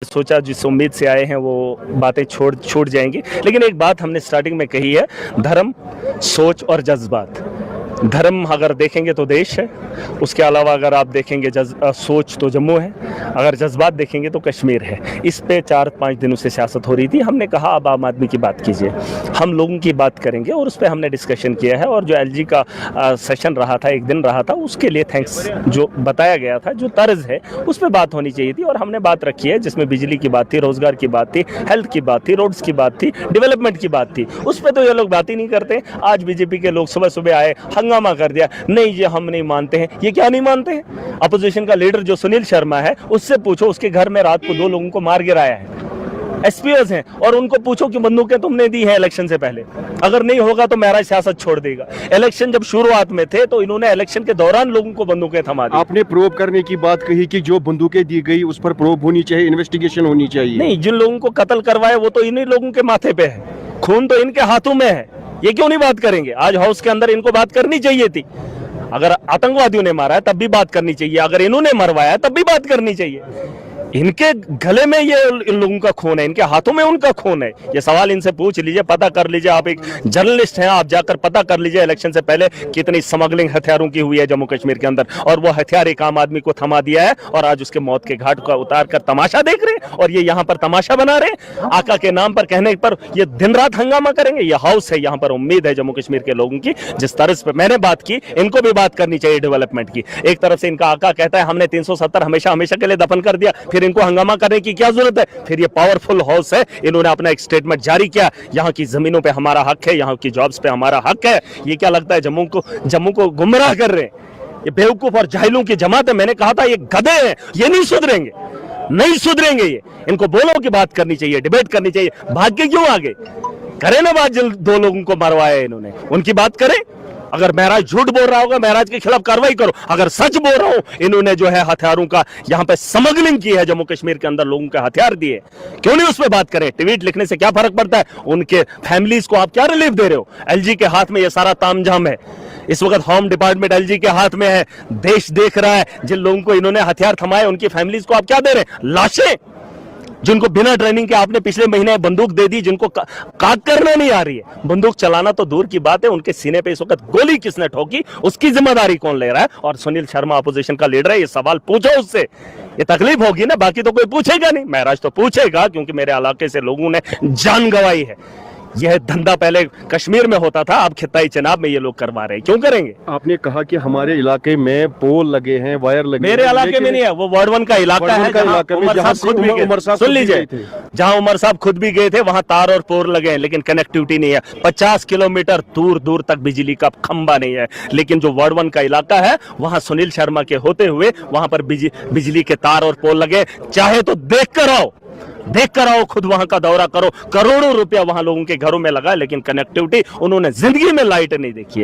सोचा जिस उम्मीद से आए हैं वो बातें छूट जाएंगी, लेकिन एक बात हमने स्टार्टिंग में कही है, धर्म, सोच और जज्बात। धर्म अगर देखेंगे तो देश है, उसके अलावा अगर आप देखेंगे सोच तो जम्मू है, अगर जज्बात देखेंगे तो कश्मीर है। इस पे 4-5 दिनों से सियासत हो रही थी। हमने कहा अब आम आदमी की बात कीजिए, हम लोगों की बात करेंगे और उस पर हमने डिस्कशन किया है। और जो एलजी का सेशन रहा था, एक दिन रहा था, उसके लिए थैंक्स जो बताया गया था, जो तर्ज है उस पर बात होनी चाहिए थी और हमने बात रखी है, जिसमें बिजली की बात थी, रोजगार की बात थी, हेल्थ की बात थी, रोड्स की बात थी, डेवलपमेंट की बात थी। उस पर तो ये लोग बात ही नहीं करते। आज बीजेपी के लोग सुबह सुबह आए, हंगामा कर दिया, नहीं ये हम नहीं मानते हैं। ये क्या नहीं मानते हैं? अपोजिशन का लीडर जो सुनील शर्मा है, उससे पूछो, उसके घर में रात को 2 लोगों को मार गिराया है, एसपीओस हैं, और उनको पूछो कि बंदूकें तुमने दी है इलेक्शन से पहले। अगर नहीं होगा तो मेरा सियासत छोड़ देगा। इलेक्शन जब शुरुआत में थे तो इन्होंने इलेक्शन के दौरान लोगों को बंदूकें थमा दी। आपने प्रोब करने की बात कही कि जो बंदूकें दी गई उस पर प्रोब होनी चाहिए, इन्वेस्टिगेशन होनी चाहिए। नहीं, जिन लोगों को कत्ल करवाए वो तो इन्हीं लोगों के माथे पे है, खून तो इनके हाथों में है। ये क्यों नहीं बात करेंगे? आज हाउस के अंदर इनको बात करनी चाहिए थी। अगर आतंकवादियों ने मारा है तब भी बात करनी चाहिए, अगर इन्होंने मरवाया तब भी बात करनी चाहिए। इनके गले में ये इन लोगों का खून है, इनके हाथों में उनका खून है। ये सवाल इनसे पूछ लीजिए, पता कर लीजिए। आप एक जर्नलिस्ट हैं, आप जाकर पता कर लीजिए इलेक्शन से पहले कितनी स्मगलिंग हथियारों की हुई है जम्मू कश्मीर के अंदर, और वो हथियार एक आम आदमी को थमा दिया है और आज उसके मौत के घाट का उतार कर तमाशा देख रहे हैं। और ये यहाँ पर तमाशा बना रहे हैं, आका के नाम पर कहने पर ये दिन रात हंगामा करेंगे। ये हाउस है, यहाँ पर उम्मीद है जम्मू कश्मीर के लोगों की। जिस तरह पर मैंने बात की, इनको भी बात करनी चाहिए डेवलपमेंट की। एक तरफ से इनका आका कहता है हमने 370 हमेशा हमेशा के लिए दफन कर दिया, फिर इनको हंगामा करने की क्या जरूरत है? फिर ये पावरफुल हाउस है, इन्होंने अपना एक स्टेटमेंट जारी किया, यहाँ की जमीनों पे हमारा हक है, यहाँ की जॉब्स पे हमारा हक है। ये क्या लगता है जम्मू को गुमराह कर रहे हैं? ये बेवकूफ और जाहिलों की जमात है। मैंने कहा था ये गधे हैं, ये नहीं सुधरेंगे, नहीं सुधरेंगे ये। इनको बोलो कि बात करनी चाहिए, डिबेट करनी चाहिए। भाग के क्यों आगे? करें ना बात, 2 लोगों को मरवाया इन्होंने, उनकी बात करें। अगर महराज झूठ बोल रहा होगा, महराज के खिलाफ कार्रवाई करो। अगर सच बोल रहा हूं, इन्होंने जो है हथियारों का यहाँ पे स्मगलिंग की है, जम्मू कश्मीर के अंदर लोगों के हथियार दिए, क्यों नहीं उस पर बात करें? ट्वीट लिखने से क्या फर्क पड़ता है? उनके फैमिलीज को आप क्या रिलीफ दे रहे हो? एलजी के हाथ में ये सारा तामझाम है। इस वक्त होम डिपार्टमेंट एलजी के हाथ में है, देश देख रहा है। जिन लोगों को इन्होंने हथियार थमाए, उनकी फैमिलीज को आप क्या दे रहे हैं? लाशें, जिनको बिना ट्रेनिंग के आपने पिछले महीने बंदूक दे दी, जिनको काट करना नहीं आ रही है। बंदूक चलाना तो दूर की बात है, उनके सीने पे इस वक्त गोली किसने ठोकी, उसकी जिम्मेदारी कौन ले रहा है? और सुनील शर्मा अपोजिशन का लीडर है, ये सवाल पूछो उससे। ये तकलीफ होगी ना, बाकी तो कोई पूछेगा नहीं। महराज तो पूछेगा, क्योंकि मेरे इलाके से लोगों ने जान गंवाई है। यह धंधा पहले कश्मीर में होता था, अब खिताई चनाब में ये लोग करवा रहे हैं। क्यों करेंगे? आपने कहा कि हमारे इलाके में पोल लगे हैं, वायर लगे हैं। मेरे इलाके में नहीं है, वो वार्ड 1 का इलाका है, जहां उमर साहब खुद भी गए। सुन लीजिए, जहां उमर साहब खुद भी गए थे, वहां तार और पोल लगे हैं, लेकिन कनेक्टिविटी नहीं है। 50 किलोमीटर दूर दूर तक बिजली का खंबा नहीं है। लेकिन जो वार्ड 1 का इलाका है, वहां सुनील शर्मा के होते हुए वहां पर बिजली के तार और पोल लगे। चाहे तो देख कर आओ, खुद वहां का दौरा करो। करोड़ों रुपया वहां लोगों के घरों में लगा, लेकिन कनेक्टिविटी उन्होंने जिंदगी में लाइट नहीं देखी है।